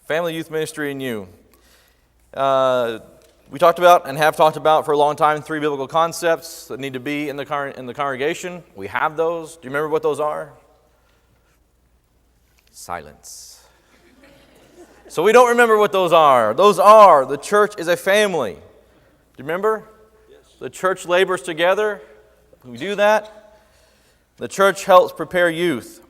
Family Youth Ministry and you. We talked about and have talked about for a long time 3 biblical concepts that need to be in the congregation. We have those. Do you remember what those are? Silence. So we don't remember what those are. Those are, the church is a family. Do you remember? Yes. The church labors together. We do that. The church helps prepare youth.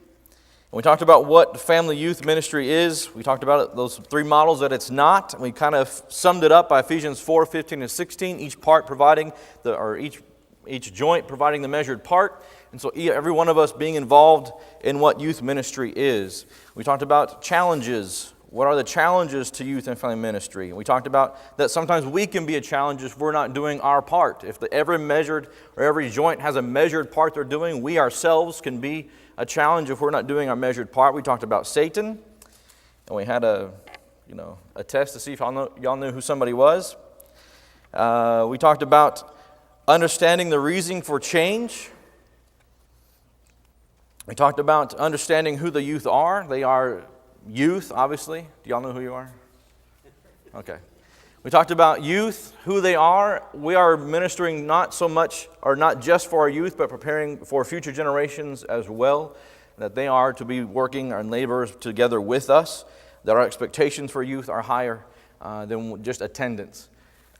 We talked about what family youth ministry is. We talked about it, those 3 models that it's not. We kind of summed it up by Ephesians 4, 15 and 16, each part providing, each joint providing the measured part. And so every one of us being involved in what youth ministry is. We talked about challenges. What are the challenges to youth and family ministry? We talked about that sometimes we can be a challenge if we're not doing our part. If every joint has a measured part they're doing, we ourselves can be a challenge if we're not doing our measured part. We talked about Satan, and we had a test to see if y'all knew who somebody was. We talked about understanding the reason for change. We talked about understanding who the youth are. They are youth, obviously. Do y'all know who you are? Okay. We talked about youth, who they are. We are ministering not so much, or not just for our youth, but preparing for future generations as well, that they are to be working and labor together with us, that our expectations for youth are higher than just attendance.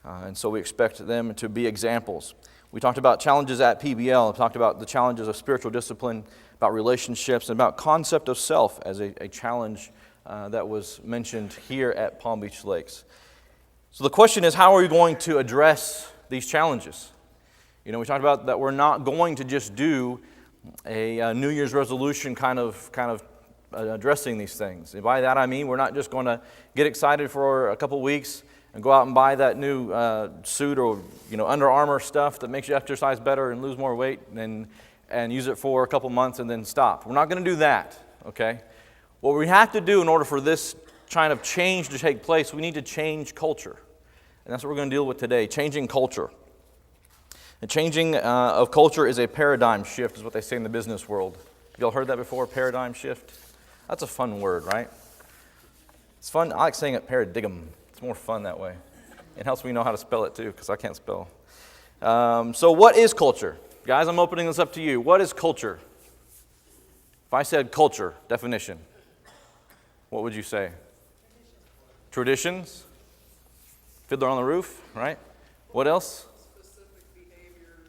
And so we expect them to be examples. We talked about challenges at PBL. We talked about the challenges of spiritual discipline, about relationships, and about concept of self as a challenge that was mentioned here at Palm Beach Lakes. So the question is, how are we going to address these challenges? We talked about that we're not going to just do a New Year's resolution kind of addressing these things. And by that I mean we're not just going to get excited for a couple weeks and go out and buy that new suit or Under Armour stuff that makes you exercise better and lose more weight and use it for a couple months and then stop. We're not going to do that, okay? What we have to do in order for this kind of change to take place, we need to change culture. And that's what we're going to deal with today, changing culture. The changing of culture is a paradigm shift, is what they say in the business world. Have y'all heard that before, paradigm shift? That's a fun word, right? It's fun. I like saying it paradigm. It's more fun that way. It helps me know how to spell it too, because I can't spell. So what is culture? Guys, I'm opening this up to you. What is culture? If I said culture, definition, what would you say? Traditions? Fiddler on the Roof, right? What else? Specific behaviors.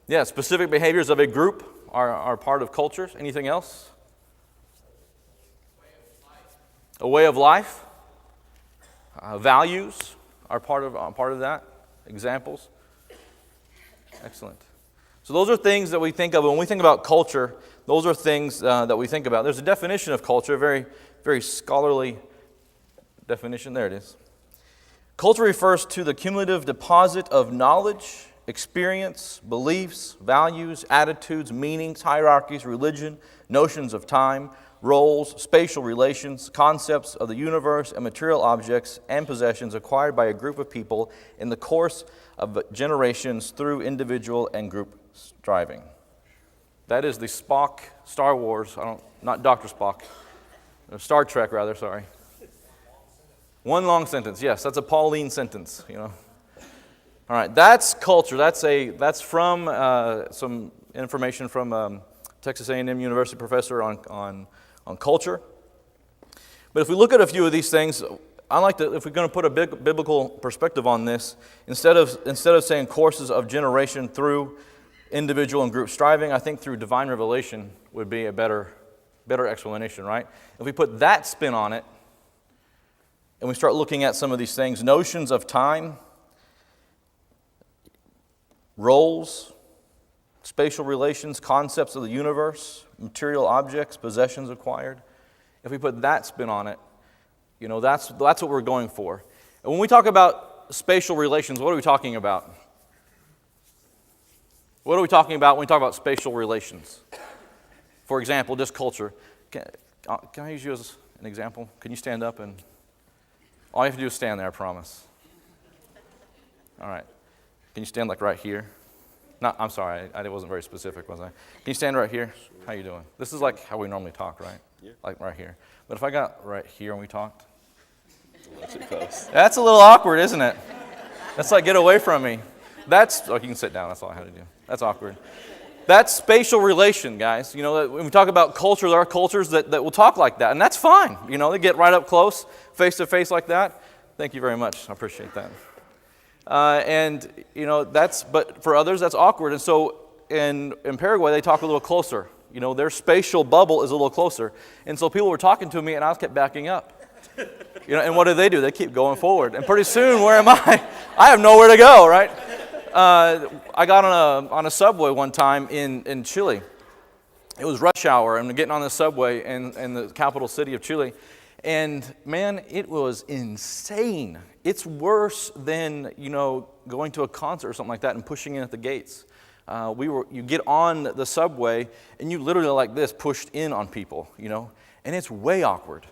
Yeah, specific behaviors of a group are part of cultures. Anything else? A way of life. Values are part of that. Examples. Excellent. So those are things that we think of when we think about culture. Those are things that we think about. There's a definition of culture, a very, very scholarly definition. There it is. Culture refers to the cumulative deposit of knowledge, experience, beliefs, values, attitudes, meanings, hierarchies, religion, notions of time, roles, spatial relations, concepts of the universe, and material objects and possessions acquired by a group of people in the course of generations through individual and group striving. That is the Spock, Star Wars, not Dr. Spock, Star Trek rather, sorry. One long sentence, yes, that's a Pauline sentence, All right, that's culture. That's from some information from Texas A&M University professor on culture. But if we look at a few of these things, I like to, if we're going to put a big biblical perspective on this, instead of saying courses of generation through individual and group striving, I think through divine revelation would be a better explanation, right? If we put that spin on it, and we start looking at some of these things, notions of time, roles, spatial relations, concepts of the universe, material objects, possessions acquired. If we put that spin on it, that's what we're going for. And when we talk about spatial relations, what are we talking about? What are we talking about when we talk about spatial relations? For example, just culture. Can I use you as an example? Can you stand up and... All you have to do is stand there, I promise. All right. Can you stand like right here? No, I'm sorry, I wasn't very specific, was I? Can you stand right here? How you doing? This is like how we normally talk, right? Yeah. Like right here. But if I got right here and we talked, That's too close. that's a little awkward, isn't it? That's like, get away from me. Oh, you can sit down, that's all I had to do. That's awkward. That's spatial relation, guys. You know, when we talk about culture, there are cultures that will talk like that, and that's fine. You know, they get right up close, face to face like that. Thank you very much. I appreciate that. And, you know, but for others, that's awkward. And so in Paraguay, they talk a little closer. You know, their spatial bubble is a little closer. And so people were talking to me, and I kept backing up. You know, and what do? They keep going forward. And pretty soon, where am I? I have nowhere to go, right? I got on a subway one time in Chile. It was rush hour, and I'm getting on the subway in the capital city of Chile. And man, it was insane. It's worse than, you know, going to a concert or something like that and pushing in at the gates. You get on the subway and you literally like this pushed in on people, you know, and it's way awkward,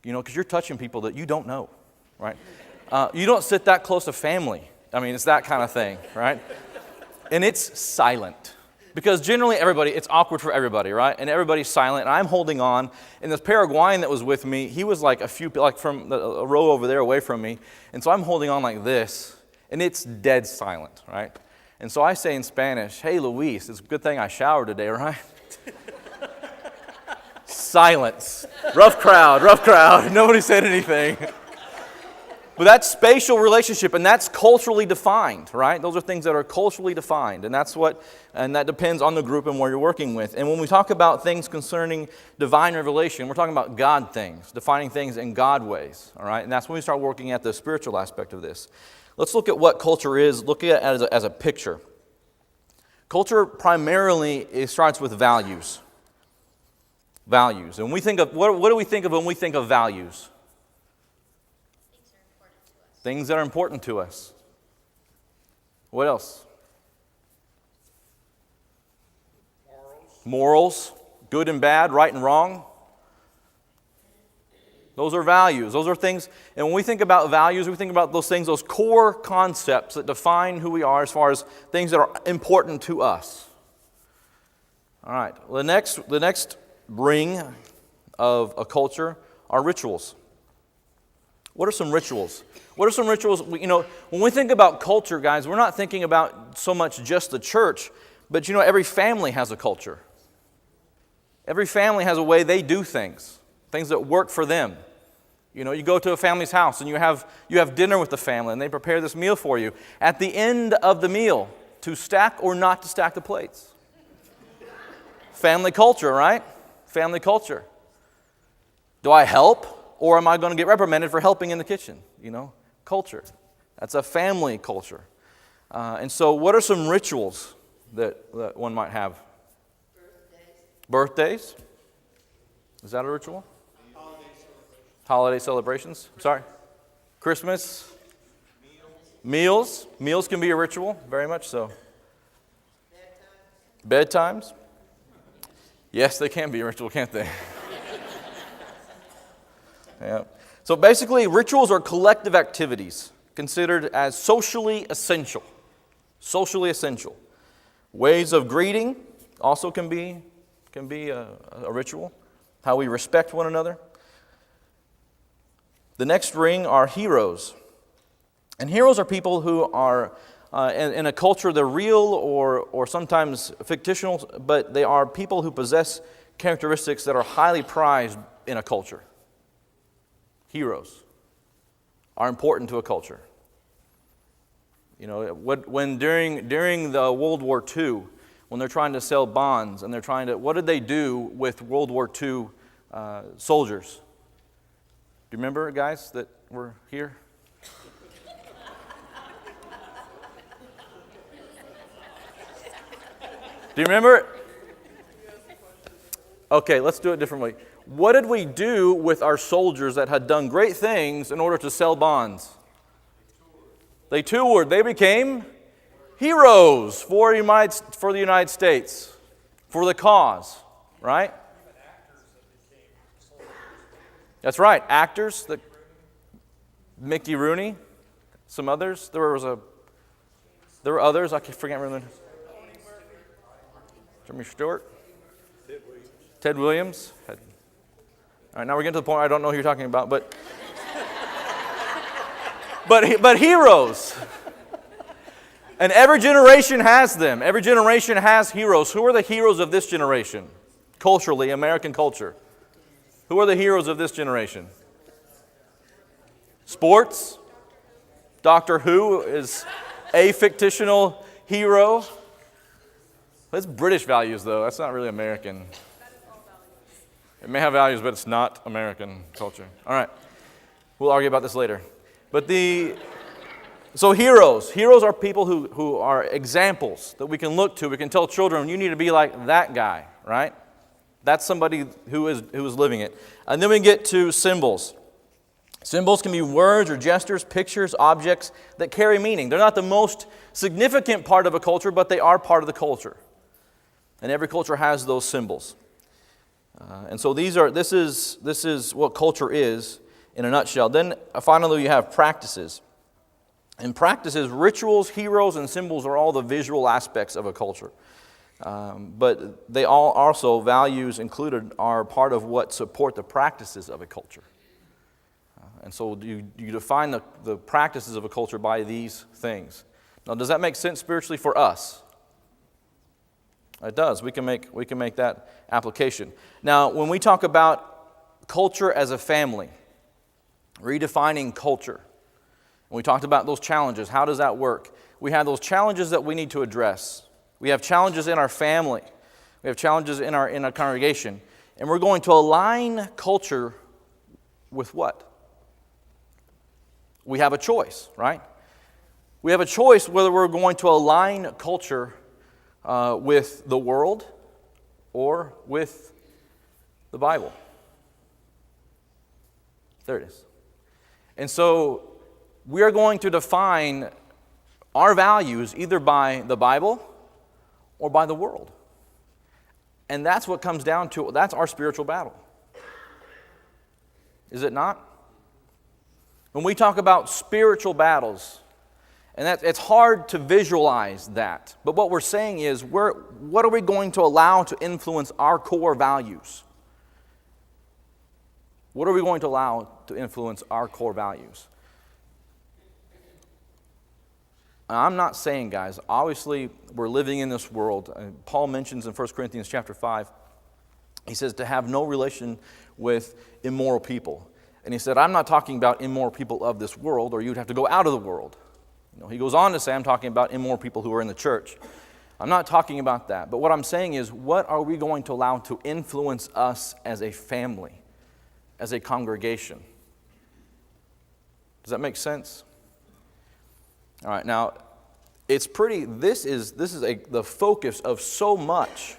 you know, because you're touching people that you don't know, right? You don't sit that close to family. I mean, it's that kind of thing, right? And it's silent. Because generally it's awkward for everybody, right? And everybody's silent, and I'm holding on. And this Paraguayan that was with me, he was like from a row over there away from me. And so I'm holding on like this, and it's dead silent, right? And so I say in Spanish, "Hey, Luis, it's a good thing I showered today, right?" Silence. Rough crowd. Nobody said anything. But that's spatial relationship, and that's culturally defined, right? Those are things that are culturally defined, and that depends on the group and where you're working with. And when we talk about things concerning divine revelation, we're talking about God things, defining things in God ways, all right? And that's when we start working at the spiritual aspect of this. Let's look at what culture is, look at it as a picture. Culture primarily starts with values. Values. And we think of, what do we think of when we think of values? Things that are important to us. What else? Morals, good and bad, right and wrong. Those are values. Those are things, and when we think about values, we think about those things, those core concepts that define who we are as far as things that are important to us. All right, the next ring of a culture are rituals. What are some rituals? What are some rituals? You know, when we think about culture, guys, we're not thinking about so much just the church, but you know, every family has a culture. Every family has a way they do things that work for them. You know, you go to a family's house and you have dinner with the family and they prepare this meal for you. At the end of the meal, to stack or not to stack the plates. Family culture, right? Family culture. Do I help or am I going to get reprimanded for helping in the kitchen? You know, culture. That's a family culture. And so what are some rituals that one might have? Birthdays. Is that a ritual? Holiday celebrations. Sorry. Christmas. Meals. Meals can be a ritual, very much so. Bedtimes. Yes, they can be a ritual, can't they? Yeah. So basically, rituals are collective activities considered as socially essential. Socially essential. Ways of greeting also can be a ritual. How we respect one another. The next ring are heroes. And heroes are people who are, in a culture, they're real or sometimes fictional, but they are people who possess characteristics that are highly prized in a culture. Heroes are important to a culture. You know, when during the World War II, when they're trying to sell bonds and what did they do with World War II soldiers? Do you remember, guys, that were here? Do you remember? Okay, let's do it differently. What did we do with our soldiers that had done great things in order to sell bonds? They toured. They became heroes for the United States, for the cause, right? That's right, actors. Mickey Rooney, some others. There were others. I forget. Jimmy Stewart? Ted Williams. All right, now we're getting to the point I don't know who you're talking about, but heroes. And every generation has them. Every generation has heroes. Who are the heroes of this generation? Culturally, American culture. Who are the heroes of this generation? Sports. Doctor Who is a fictional hero. That's British values, though. That's not really American. It may have values, but it's not American culture. All right. We'll argue about this later. So heroes. Heroes are people who are examples that we can look to. We can tell children, you need to be like that guy, right? That's somebody who is living it. And then we get to symbols. Symbols can be words or gestures, pictures, objects that carry meaning. They're not the most significant part of a culture, but they are part of the culture. And every culture has those symbols. And so this is what culture is in a nutshell. Then finally you have practices. And practices, rituals, heroes, and symbols are all the visual aspects of a culture. But they all also, values included, are part of what support the practices of a culture. And so you define the practices of a culture by these things. Now, does that make sense spiritually for us? It does. We can make that application. Now, when we talk about culture as a family, redefining culture, and we talked about those challenges, how does that work? We have those challenges that we need to address. We have challenges in our family. We have challenges in our congregation. And we're going to align culture with what? We have a choice, right? We have a choice whether we're going to align culture with the world or with the Bible. There it is. And so we are going to define our values either by the Bible or by the world. And that's what comes down to, that's our spiritual battle. Is it not? When we talk about spiritual battles, and it's hard to visualize that, but what we're saying is, what are we going to allow to influence our core values? What are we going to allow to influence our core values? I'm not saying, guys, obviously we're living in this world. Paul mentions in 1 Corinthians chapter 5, he says to have no relation with immoral people. And he said, I'm not talking about immoral people of this world, or you'd have to go out of the world. He goes on to say, I'm talking about immoral people who are in the church. I'm not talking about that. But what I'm saying is, what are we going to allow to influence us as a family, as a congregation? Does that make sense? All right, now, this is the focus of so much,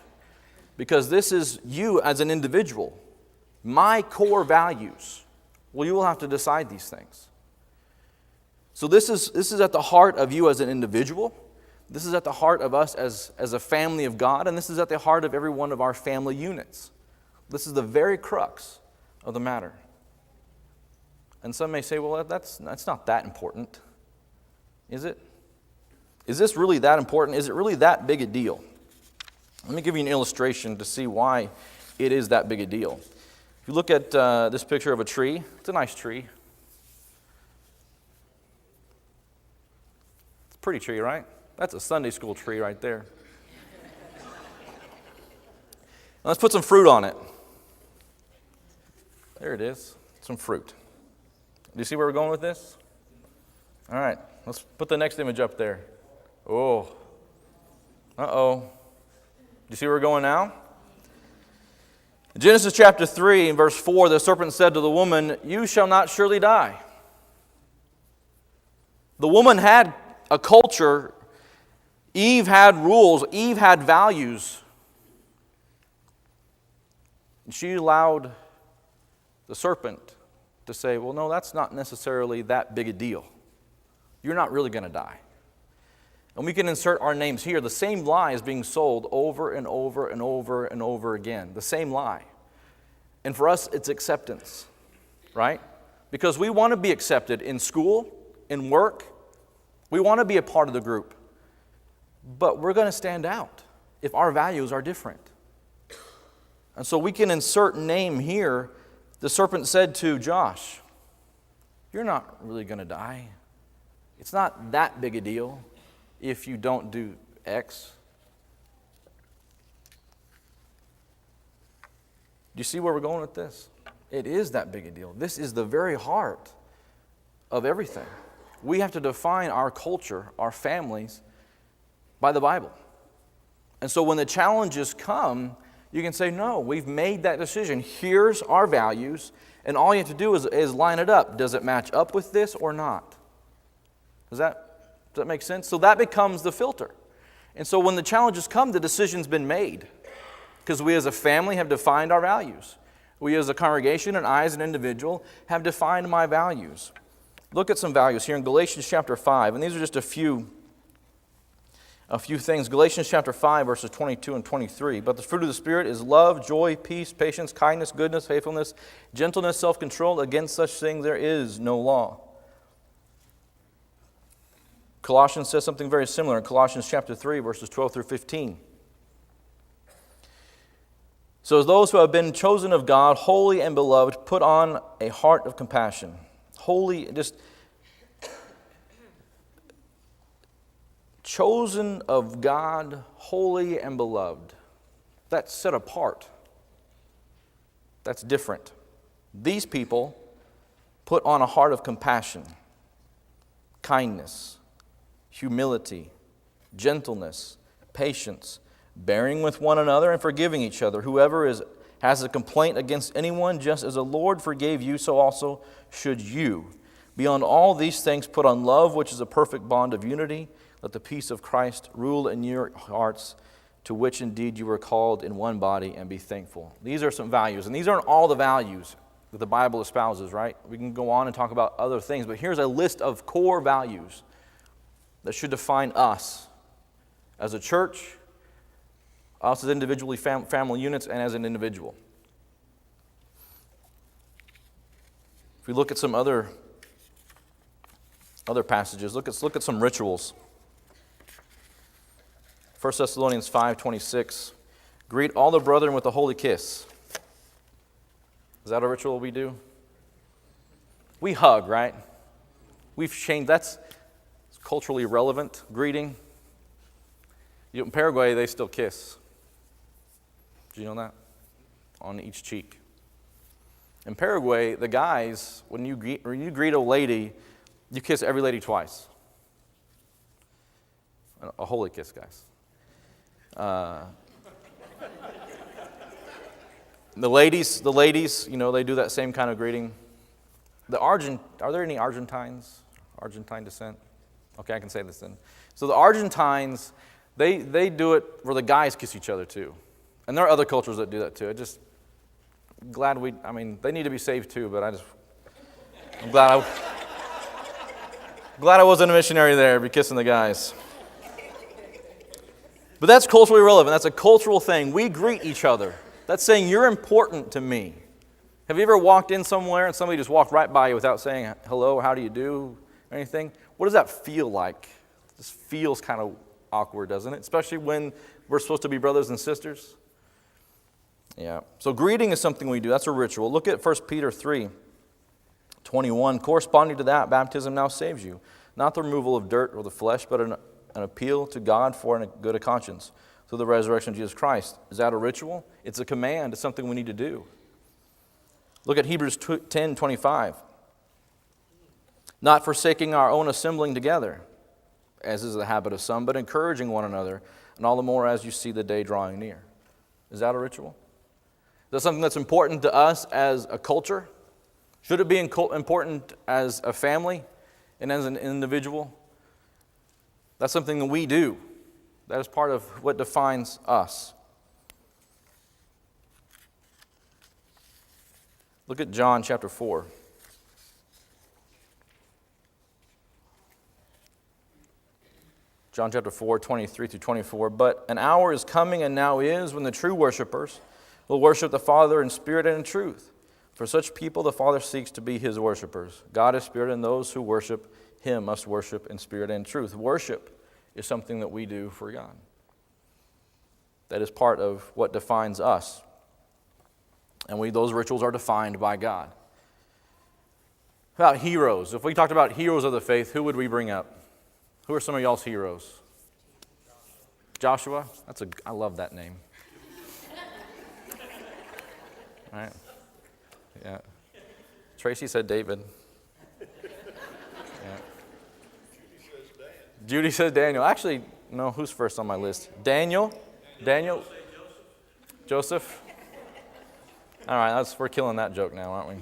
because this is you as an individual. My core values. Well, you will have to decide these things. So this is at the heart of you as an individual. This is at the heart of us as a family of God, and this is at the heart of every one of our family units. This is the very crux of the matter. And some may say, well, that's not that important. Is it? Is this really that important? Is it really that big a deal? Let me give you an illustration to see why it is that big a deal. If you look at this picture of a tree, it's a nice tree. It's a pretty tree, right? That's a Sunday school tree right there. Let's put some fruit on it. There it is, some fruit. Do you see where we're going with this? All right, let's put the next image up there. Oh, do you see where we're going now? In Genesis chapter 3, in verse 4, the serpent said to the woman, "You shall not surely die." The woman had a culture. Eve had rules. Eve had values. And she allowed the serpent to say, well, no, that's not necessarily that big a deal. You're not really going to die. And we can insert our names here. The same lie is being sold over and over and over and over again. The same lie. And for us, it's acceptance, right? Because we want to be accepted in school, in work. We want to be a part of the group. But we're going to stand out. if our values are different? And so we can insert name here. The serpent said to Josh, you're not really going to die. It's not that big a deal if you don't do X. Do you see where we're going with this? It is that big a deal. This is the very heart of everything. We have to define our culture, our families, by the Bible. And so when the challenges come, you can say, no, we've made that decision. Here's our values, and all you have to do is line it up. Does it match up with this or not? Does that make sense? So that becomes the filter. And so when the challenges come, the decision's been made. Because we as a family have defined our values. We as a congregation and I as an individual have defined my values. Look at some values here in Galatians chapter 5. And these are just a few things. Galatians chapter 5, verses 22 and 23. But the fruit of the Spirit is love, joy, peace, patience, kindness, goodness, faithfulness, gentleness, self-control. Against such things there is no law. Colossians says something very similar in Colossians chapter 3, verses 12 through 15. So as those who have been chosen of God, holy and beloved, put on a heart of compassion. Holy, just chosen of God, holy and beloved. That's set apart. That's different. These people put on a heart of compassion, kindness, humility, gentleness, patience, bearing with one another and forgiving each other. Whoever has a complaint against anyone, just as the Lord forgave you, so also should you. Beyond all these things, put on love, which is a perfect bond of unity. Let the peace of Christ rule in your hearts, to which indeed you were called in one body, and be thankful. These are some values, and these aren't all the values that the Bible espouses, right? We can go on and talk about other things, but here's a list of core values that should define us as a church, us as individually family units, and as an individual. If we look at some other passages, let's look at some rituals. 1 Thessalonians 5:26. Greet all the brethren with a holy kiss. Is that a ritual we do? We hug, right? We've changed. That's culturally relevant greeting. In Paraguay, they still kiss. Did you know that? On each cheek. In Paraguay, the guys, when you greet a lady, you kiss every lady twice. A holy kiss, guys. The ladies, they do that same kind of greeting. Are there any Argentines? Argentine descent? Okay, I can say this then. So the Argentines, they do it where the guys kiss each other too. And there are other cultures that do that too. They need to be saved too, but I'm glad I wasn't a missionary there, be kissing the guys. But that's culturally relevant. That's a cultural thing. We greet each other. That's saying you're important to me. Have you ever walked in somewhere and somebody just walked right by you without saying hello, how do you do, or anything? What does that feel like? This feels kind of awkward, doesn't it? Especially when we're supposed to be brothers and sisters. Yeah. So greeting is something we do. That's a ritual. Look at 1 Peter 3:21. Corresponding to that, baptism now saves you. Not the removal of dirt or the flesh, but an appeal to God for a good conscience through the resurrection of Jesus Christ. Is that a ritual? It's a command. It's something we need to do. Look at Hebrews 10:25. Not forsaking our own assembling together, as is the habit of some, but encouraging one another, and all the more as you see the day drawing near. Is that a ritual? Is that something that's important to us as a culture? Should it be important as a family and as an individual? That's something that we do. That is part of what defines us. Look at John chapter 4. John chapter 4, 23 through 24. But an hour is coming and now is when the true worshipers will worship the Father in spirit and in truth. For such people the Father seeks to be his worshipers. God is spirit, and those who worship him must worship in spirit and truth. Worship is something that we do for God. that is part of what defines us. And those rituals are defined by God. About heroes. If we talked about heroes of the faith, who would we bring up? Who are some of y'all's heroes? Joshua? I love that name. Right? Yeah. Tracy said David. Yeah. Judy says Daniel. Actually, no, who's first on my list? Daniel? Daniel? Joseph? All right, we're killing that joke now, aren't we?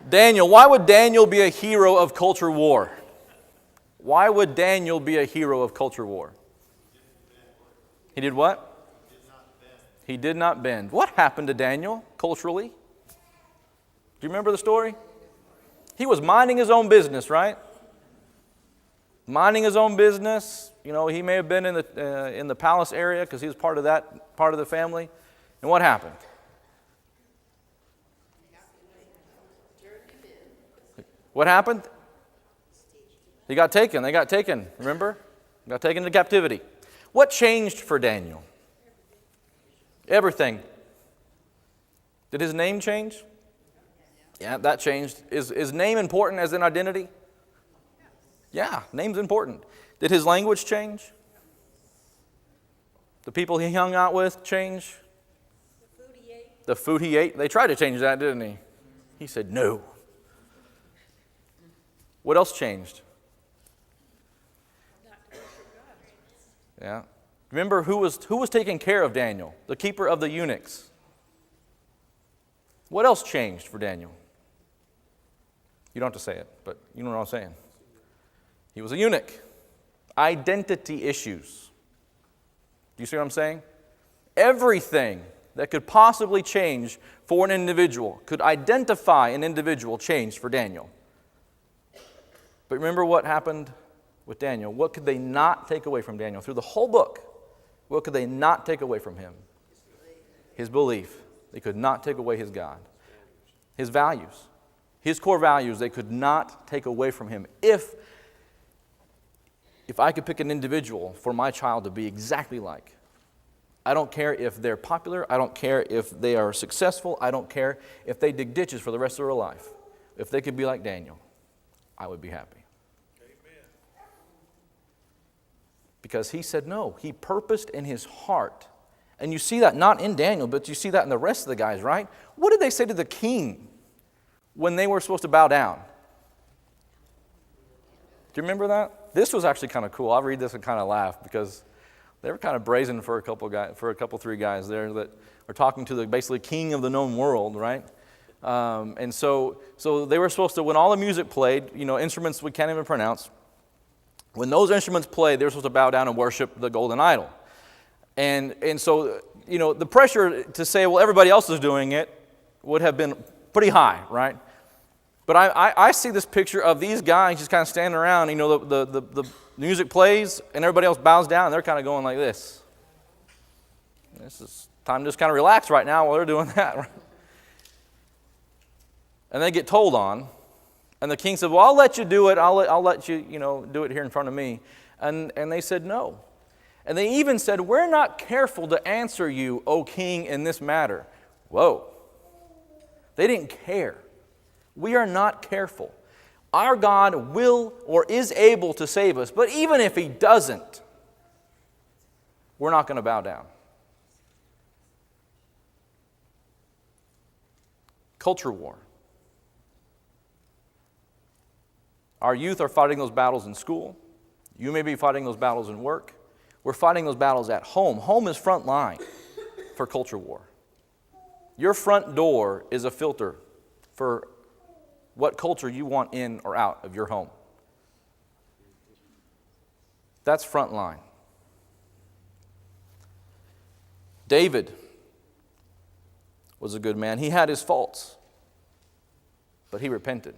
Daniel. Why would Daniel be a hero of culture war? Why would Daniel be a hero of culture war? He did what? He did not bend. What happened to Daniel culturally? Do you remember the story? He was minding his own business, right? Minding his own business. You know, he may have been in the palace area because he was part of the family. And what happened? What happened? They got taken, remember? Got taken into captivity. What changed for Daniel? Everything. Did his name change? Yeah, that changed. Is name important as an identity? Yeah, name's important. Did his language change? The people he hung out with change? The food he ate? They tried to change that, didn't he? He said no. What else changed? Yeah. Remember who was taking care of Daniel? The keeper of the eunuchs. What else changed for Daniel? You don't have to say it, but you know what I'm saying. He was a eunuch. Identity issues. Do you see what I'm saying? Everything that could possibly change for an individual, could identify an individual, changed for Daniel. But remember what happened with Daniel. What could they not take away from Daniel? Through the whole book, what could they not take away from him? His belief. They could not take away his God. His values. His core values, they could not take away from him. If I could pick an individual for my child to be exactly like, I don't care if they're popular, I don't care if they are successful, I don't care if they dig ditches for the rest of their life. If they could be like Daniel, I would be happy. Amen. Because he said no. He purposed in his heart. And you see that not in Daniel, but you see that in the rest of the guys, right? What did they say to the king when they were supposed to bow down? Do you remember that? This was actually kind of cool. I'll read this and kind of laugh because they were kind of brazen for three guys there that are talking to the basically king of the known world, right? And so they were supposed to, when all the music played, instruments we can't even pronounce, when those instruments played, they were supposed to bow down and worship the golden idol. And so, the pressure to say, well, everybody else is doing it would have been pretty high, right? But I see this picture of these guys just kind of standing around, the music plays and everybody else bows down and they're kind of going like this. This is time to just kind of relax right now while they're doing that, right? And they get told on, and the king said, well, I'll let you do it. I'll let you, do it here in front of me. And they said no. And they even said, we're not careful to answer you, O king, in this matter. Whoa. They didn't care. We are not careful. Our God will or is able to save us, but even if he doesn't, we're not going to bow down. Culture war. Our youth are fighting those battles in school. You may be fighting those battles in work. We're fighting those battles at home. Home is front line for culture war. Your front door is a filter for what culture you want in or out of your home. That's front line. David was a good man. He had his faults, but he repented.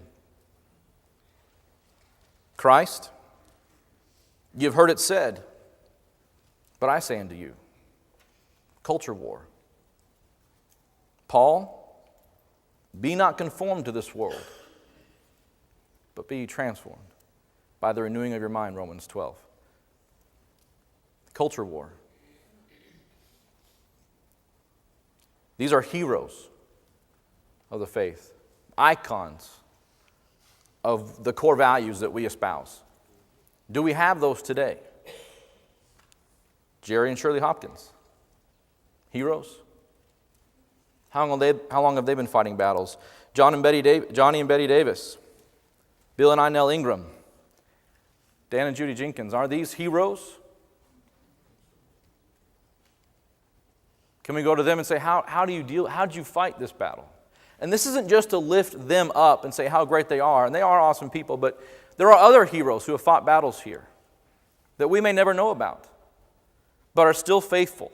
Christ, you've heard it said, but I say unto you, culture war. Paul, be not conformed to this world, but be transformed by the renewing of your mind, Romans 12. Culture war. These are heroes of the faith, icons of the core values that we espouse. Do we have those today? Jerry and Shirley Hopkins, heroes. How long have they been fighting battles? Johnny and Betty Davis, Bill and Inell Ingram, Dan and Judy Jenkins. Are these heroes? Can we go to them and say, how did you fight this battle? And this isn't just to lift them up and say how great they are, and they are awesome people, but there are other heroes who have fought battles here that we may never know about, but are still faithful.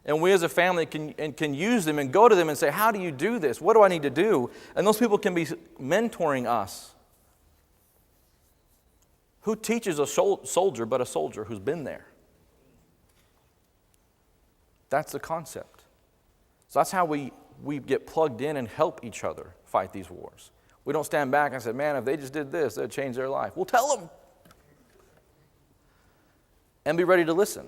And we as a family can use them and go to them and say, how do you do this? What do I need to do? And those people can be mentoring us. Who teaches a soldier but a soldier who's been there? That's the concept. So that's how we get plugged in and help each other fight these wars. We don't stand back and say, man, if they just did this, that'd change their life. We'll tell them. And be ready to listen.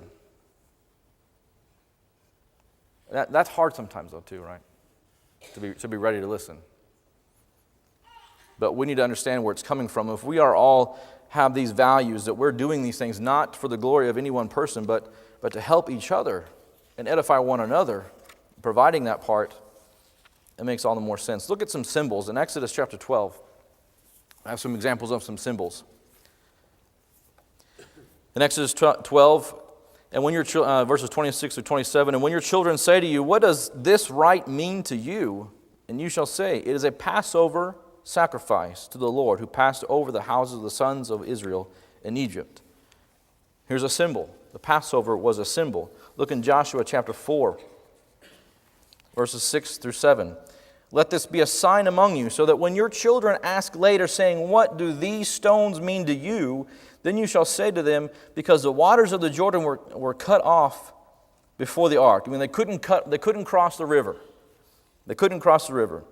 That's hard sometimes, though, too, right? To be ready to listen. But we need to understand where it's coming from. If we are all have these values, that we're doing these things not for the glory of any one person, but to help each other and edify one another, providing that part, it makes all the more sense. Look at some symbols. In Exodus chapter 12, I have some examples of some symbols. In Exodus 12, and when your verses 26 through 27, and when your children say to you, what does this rite mean to you? And you shall say, it is a Passover sacrifice to the Lord who passed over the houses of the sons of Israel in Egypt. Here's a symbol. The Passover was a symbol. Look in Joshua chapter 4, verses 6 through 7. Let this be a sign among you, so that when your children ask later, saying, what do these stones mean to you? Then you shall say to them, because the waters of the Jordan were cut off before the ark. I mean, they couldn't cross the river. They couldn't cross the river.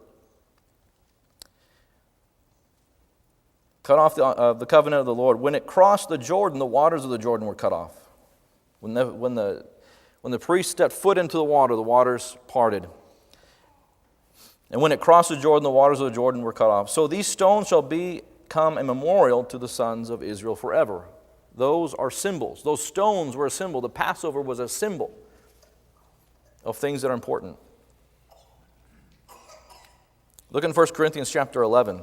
Cut off the covenant of the Lord. When it crossed the Jordan, the waters of the Jordan were cut off. When the priest stepped foot into the waters parted. And when it crossed the Jordan, the waters of the Jordan were cut off. So these stones shall become a memorial to the sons of Israel forever. Those are symbols. Those stones were a symbol. The Passover was a symbol of things that are important. Look in 1 Corinthians chapter 11.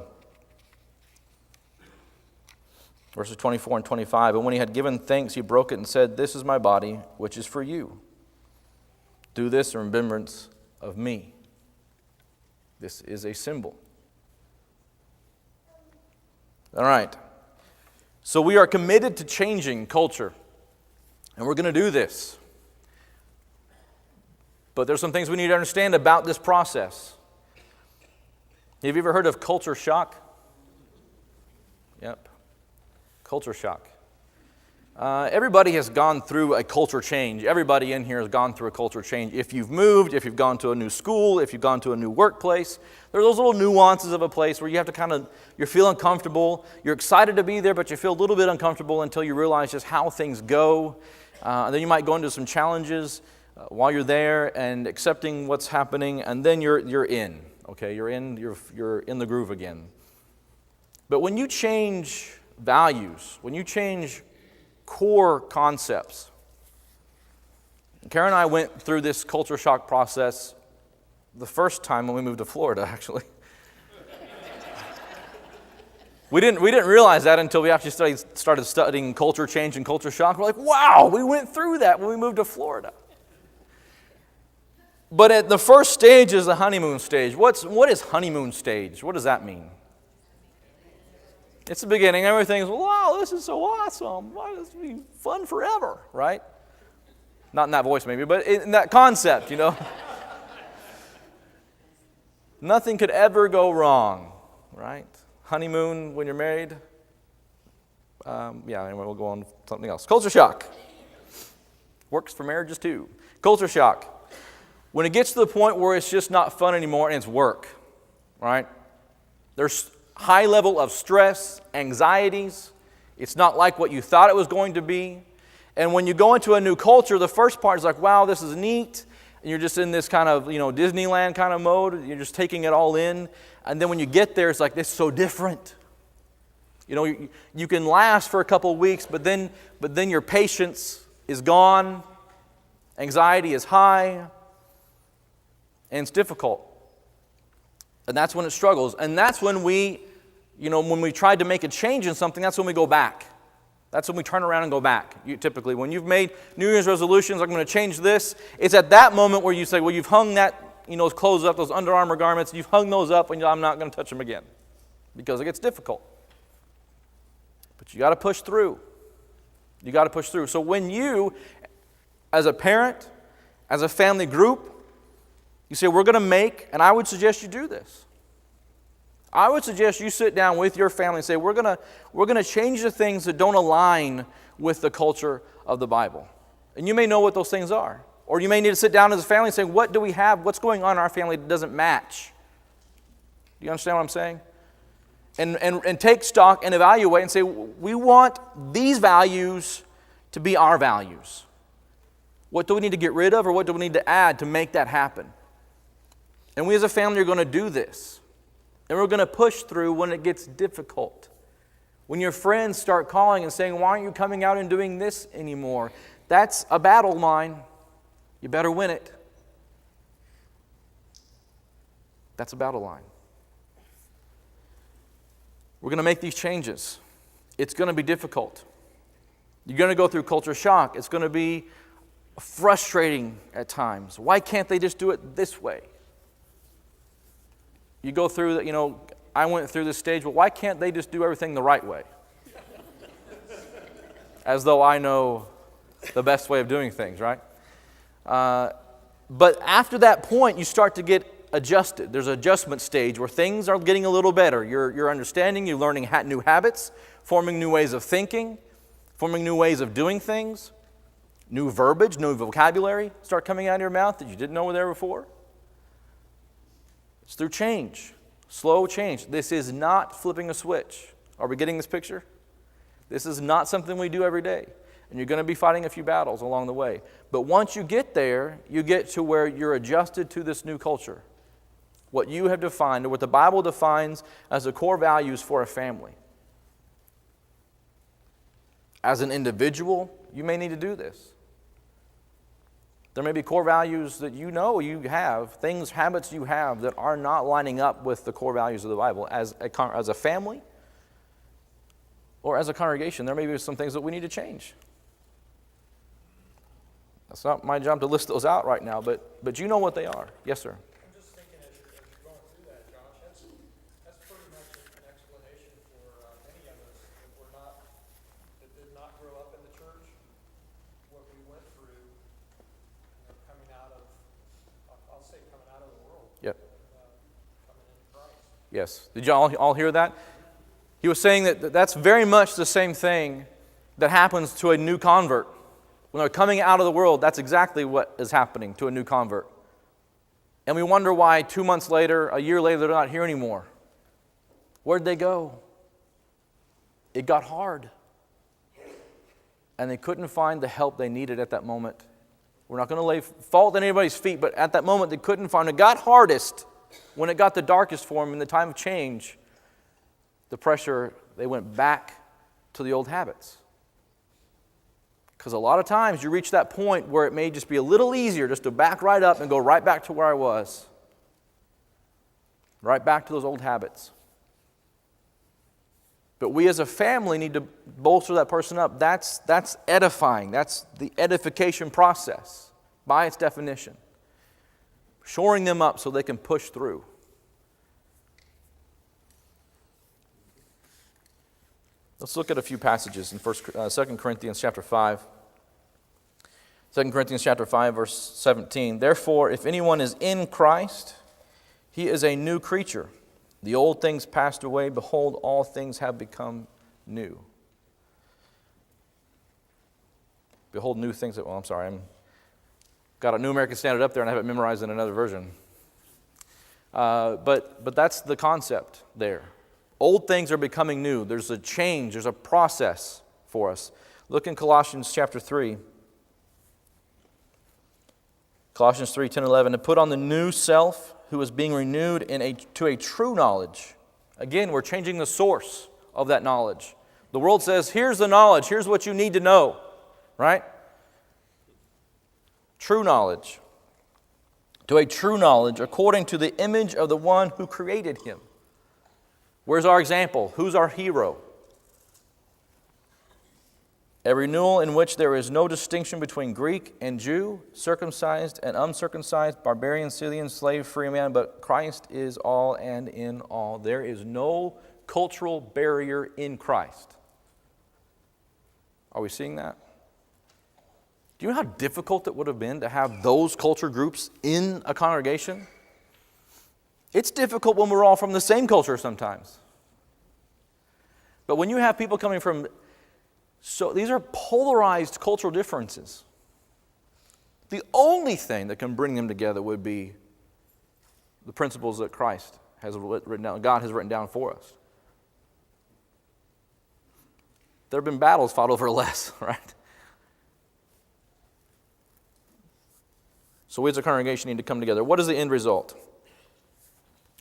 Verses 24 and 25. And when he had given thanks, he broke it and said, this is my body, which is for you. Do this in remembrance of me. This is a symbol. All right. So we are committed to changing culture. And we're going to do this. But there's some things we need to understand about this process. Have you ever heard of culture shock? Yep. Culture shock. Everybody has gone through a culture change. Everybody in here has gone through a culture change. If you've moved, if you've gone to a new school, if you've gone to a new workplace, there are those little nuances of a place where you have to you're feeling comfortable. You're excited to be there, but you feel a little bit uncomfortable until you realize just how things go. And then you might go into some challenges while you're there and accepting what's happening, and then you're in. Okay, you're in the groove again. But when you change values, when you change core concepts. Karen and I went through this culture shock process the first time when we moved to Florida, actually. We didn't realize that until we actually started studying culture change and culture shock. We're like, wow, we went through that when we moved to Florida. But at the first stage is the honeymoon stage. What is honeymoon stage? What does that mean? It's the beginning. Everything's, wow, this is so awesome. Why this will be fun forever, right? Not in that voice maybe, but in that concept, you know. Nothing could ever go wrong, right? Honeymoon when you're married. Anyway, we'll go on to something else. Culture shock. Works for marriages too. Culture shock. When it gets to the point where it's just not fun anymore and it's work, right? There's high level of stress, anxieties. It's not like what you thought it was going to be. And when you go into a new culture, the first part is like, wow, this is neat. and you're just in this kind of, Disneyland kind of mode. You're just taking it all in. And then when you get there, it's like, this is so different. You can last for a couple of weeks, but then your patience is gone. Anxiety is high. And it's difficult. And that's when it struggles. And that's when when we tried to make a change in something, that's when we go back. That's when we turn around and go back. Typically, when you've made New Year's resolutions, I'm going to change this, it's at that moment where you say, well, you've hung those clothes up, those Under Armour garments, you've hung those up, and I'm not going to touch them again. Because it gets difficult. But you got to push through. You got to push through. So when you, as a parent, as a family group, you say, we're going to make, and I would suggest you do this. I would suggest you sit down with your family and say, we're going to change the things that don't align with the culture of the Bible. And you may know what those things are. Or you may need to sit down as a family and say, what do we have? What's going on in our family that doesn't match? Do you understand what I'm saying? And take stock and evaluate and say, we want these values to be our values. What do we need to get rid of, or what do we need to add to make that happen? And we as a family are going to do this. And we're going to push through when it gets difficult. When your friends start calling and saying, why aren't you coming out and doing this anymore? That's a battle line. You better win it. That's a battle line. We're going to make these changes. It's going to be difficult. You're going to go through culture shock. It's going to be frustrating at times. Why can't they just do it this way? You go through that, I went through this stage, well, why can't they just do everything the right way? As though I know the best way of doing things, right? But after that point, you start to get adjusted. There's an adjustment stage where things are getting a little better. You're understanding, you're learning new habits, forming new ways of thinking, forming new ways of doing things, new verbiage, new vocabulary start coming out of your mouth that you didn't know were there before. It's through change, slow change. This is not flipping a switch. Are we getting this picture? This is not something we do every day. And you're going to be fighting a few battles along the way. But once you get there, you get to where you're adjusted to this new culture. What you have defined, or what the Bible defines as the core values for a family. As an individual, you may need to do this. There may be core values that you have, habits you have that are not lining up with the core values of the Bible. As a family or as a congregation, there may be some things that we need to change. It's not my job to list those out right now, but you know what they are. Yes, sir. I'm just thinking as you're going through that, Josh, that's pretty much an explanation for many of us that did not grow up in the church, what we went through, coming out of the world. Yep. Coming into Christ. Yes. Did you all hear that? He was saying that that's very much the same thing that happens to a new convert. When they're coming out of the world, that's exactly what is happening to a new convert. And we wonder why 2 months later, a year later, they're not here anymore. Where'd they go? It got hard. And they couldn't find the help they needed at that moment. We're not going to lay fault at anybody's feet, but at that moment they couldn't find it. It got hardest when it got the darkest for them in the time of change. The pressure, they went back to the old habits. Because a lot of times you reach that point where it may just be a little easier just to back right up and go right back to where I was. Right back to those old habits. But we as a family need to bolster that person up. That's edifying. That's the edification process by its definition. Shoring them up so they can push through. Let's look at a few passages in 2 Corinthians chapter 5. 2 Corinthians chapter 5, verse 17. Therefore, if anyone is in Christ, he is a new creature. The old things passed away. Behold, all things have become new. Behold, new things. I've got a New American Standard up there and I have it memorized in another version. But that's the concept there. Old things are becoming new. There's a change. There's a process for us. Look in Colossians chapter 3. Colossians 3, 10, 11, to put on the new self who is being renewed to a true knowledge. Again, we're changing the source of that knowledge. The world says, here's the knowledge, here's what you need to know, right? True knowledge. To a true knowledge according to the image of the one who created him. Where's our example? Who's our hero? A renewal in which there is no distinction between Greek and Jew, circumcised and uncircumcised, barbarian, Scythian, slave, free man, but Christ is all and in all. There is no cultural barrier in Christ. Are we seeing that? Do you know how difficult it would have been to have those culture groups in a congregation? It's difficult when we're all from the same culture sometimes. But when you have people coming from... So these are polarized cultural differences. The only thing that can bring them together would be the principles that Christ has written down, God has written down for us. There have been battles fought over less, right? So we as a congregation need to come together. What is the end result?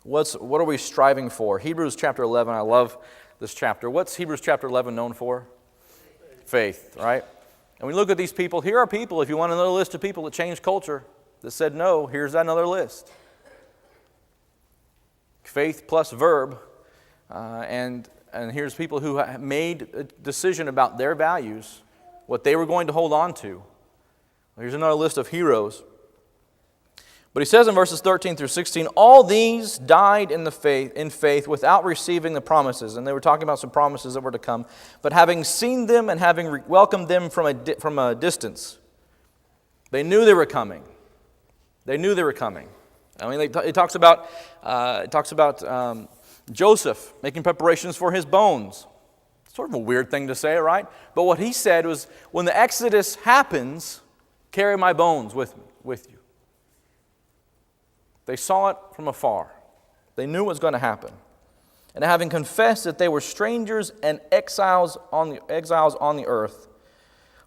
What are we striving for? Hebrews chapter 11, I love this chapter. What's Hebrews chapter 11 known for? Faith, right? And we look at these people. Here are people, if you want another list of people that changed culture, that said no, here's another list. Faith plus verb. And here's people who made a decision about their values, what they were going to hold on to. Here's another list of heroes. But he says in verses 13 through 16, all these died in faith without receiving the promises. And they were talking about some promises that were to come. But having seen them and having welcomed them from a distance, they knew they were coming. They knew they were coming. I mean, it talks about Joseph making preparations for his bones. Sort of a weird thing to say, right? But what he said was, when the Exodus happens, carry my bones with you. They saw it from afar. They knew what was going to happen. And having confessed that they were strangers and exiles on the earth,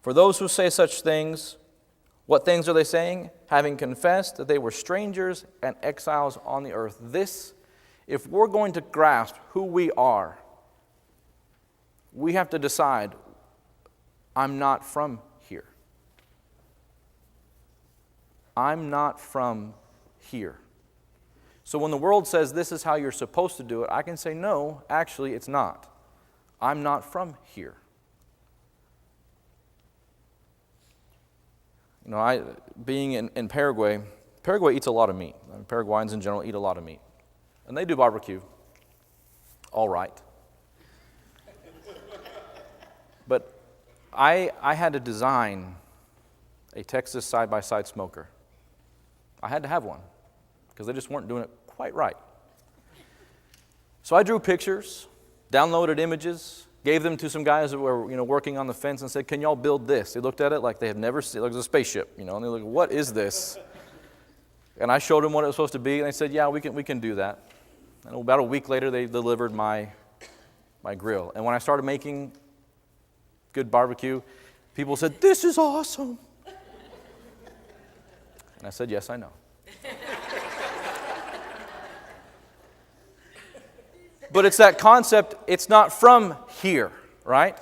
for those who say such things, what things are they saying? Having confessed that they were strangers and exiles on the earth. This, if we're going to grasp who we are, we have to decide, I'm not from here. I'm not from here. So when the world says this is how you're supposed to do it, I can say, no, actually it's not. I'm not from here. You know, being in Paraguay eats a lot of meat. I mean, Paraguayans in general eat a lot of meat. And they do barbecue. All right. But I had to design a Texas side-by-side smoker. I had to have one, because they just weren't doing it quite right. So I drew pictures, downloaded images, gave them to some guys that were working on the fence and said, can y'all build this? They looked at it like they had never seen it. It was a spaceship, and they looked, what is this? And I showed them what it was supposed to be, and they said, yeah, we can do that. And about a week later, they delivered my grill. And when I started making good barbecue, people said, this is awesome. And I said, yes, I know. But it's that concept, it's not from here, right?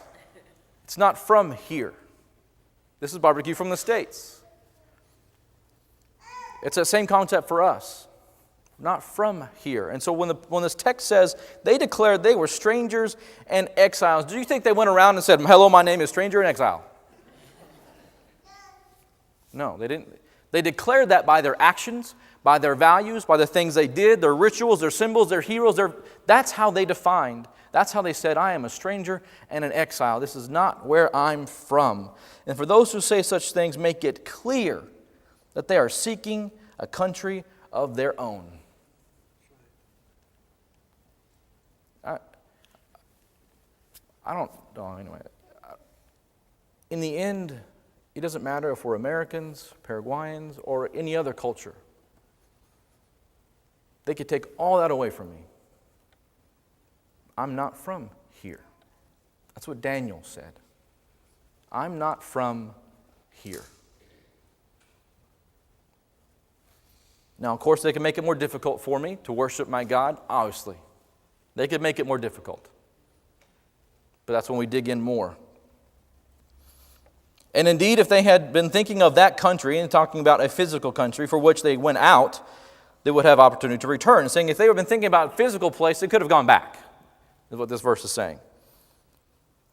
It's not from here. This is barbecue from the States. It's that same concept for us. Not from here. And so when this text says, they declared they were strangers and exiles, do you think they went around and said, hello, my name is stranger and exile? No, they didn't. They declared that by their actions, by their values, by the things they did, their rituals, their symbols, their heroes. That's how they defined. That's how they said, I am a stranger and an exile. This is not where I'm from. And for those who say such things, make it clear that they are seeking a country of their own. Anyway. In the end, it doesn't matter if we're Americans, Paraguayans, or any other culture. They could take all that away from me. I'm not from here. That's what Daniel said. I'm not from here. Now, of course, they can make it more difficult for me to worship my God, obviously. They could make it more difficult. But that's when we dig in more. And indeed, if they had been thinking of that country and talking about a physical country for which they went out, they would have opportunity to return. Saying if they had been thinking about a physical place, they could have gone back, is what this verse is saying.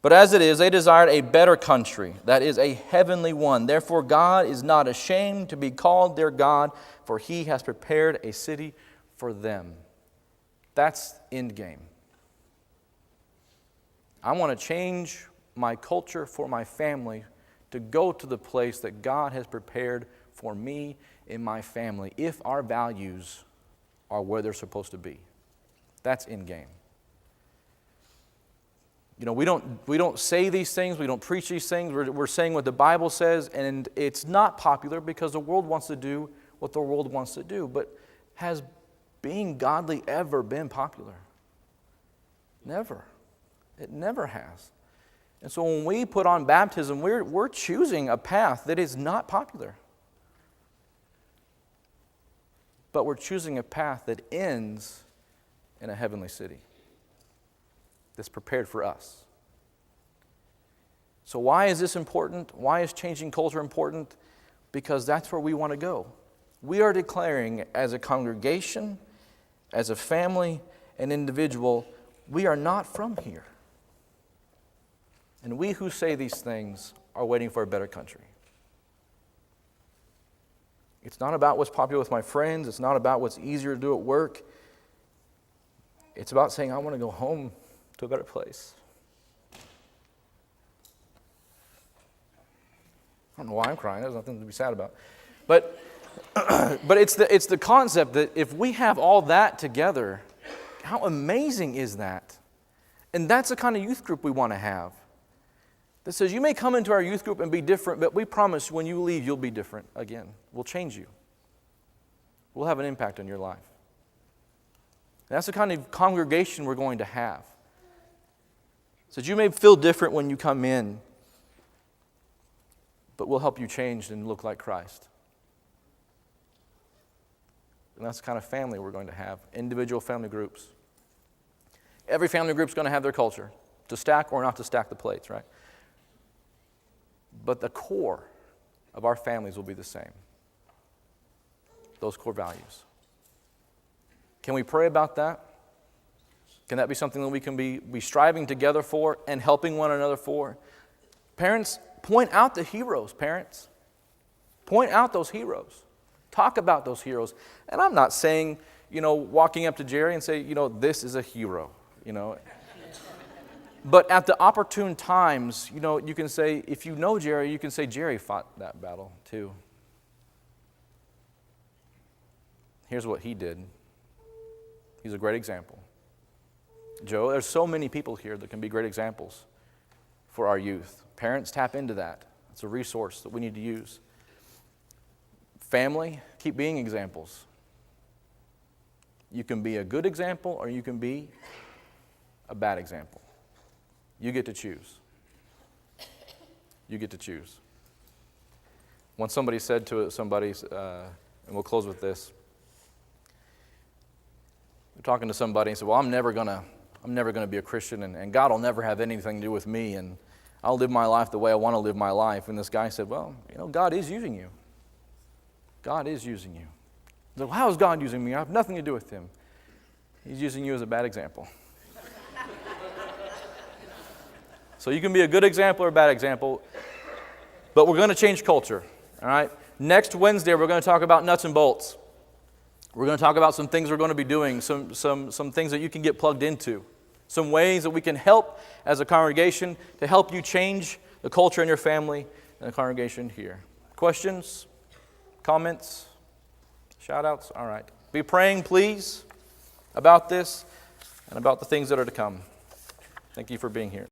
But as it is, they desired a better country, that is, a heavenly one. Therefore, God is not ashamed to be called their God, for He has prepared a city for them. That's end game. I want to change my culture for my family to go to the place that God has prepared for me and my family, if our values are where they're supposed to be. That's end game. You know, we don't say these things, we don't preach these things, we're saying what the Bible says, and it's not popular because the world wants to do what the world wants to do. But has being godly ever been popular? Never. It never has. And so when we put on baptism, we're choosing a path that is not popular. But we're choosing a path that ends in a heavenly city that's prepared for us. So why is this important? Why is changing culture important? Because that's where we want to go. We are declaring as a congregation, as a family, an individual, we are not from here. And we who say these things are waiting for a better country. It's not about what's popular with my friends. It's not about what's easier to do at work. It's about saying, I want to go home to a better place. I don't know why I'm crying. There's nothing to be sad about. But it's the concept that if we have all that together, how amazing is that? And that's the kind of youth group we want to have. That says, you may come into our youth group and be different, but we promise when you leave, you'll be different again. We'll change you. We'll have an impact on your life. And that's the kind of congregation we're going to have. So you may feel different when you come in, but we'll help you change and look like Christ. And that's the kind of family we're going to have, individual family groups. Every family group's going to have their culture, to stack or not to stack the plates, right? But the core of our families will be the same. Those core values. Can we pray about that? Can that be something that we can be striving together for and helping one another for? Parents, point out the heroes, parents. Point out those heroes. Talk about those heroes. And I'm not saying, walking up to Jerry and say, this is a hero, But at the opportune times, you can say, if you know Jerry, you can say, Jerry fought that battle too. Here's what he did. He's a great example. Joe, there's so many people here that can be great examples for our youth. Parents, tap into that. It's a resource that we need to use. Family, keep being examples. You can be a good example or you can be a bad example. You get to choose. You get to choose. Once somebody said to somebody, and we'll close with this. We're talking to somebody and said, well, I'm never gonna be a Christian and God will never have anything to do with me and I'll live my life the way I want to live my life. And this guy said, well, God is using you. God is using you. So how is God using me? I have nothing to do with Him. He's using you as a bad example. So you can be a good example or a bad example, but we're going to change culture, all right? Next Wednesday, we're going to talk about nuts and bolts. We're going to talk about some things we're going to be doing, some things that you can get plugged into, some ways that we can help as a congregation to help you change the culture in your family and the congregation here. Questions? Comments? Shout-outs? All right. Be praying, please, about this and about the things that are to come. Thank you for being here.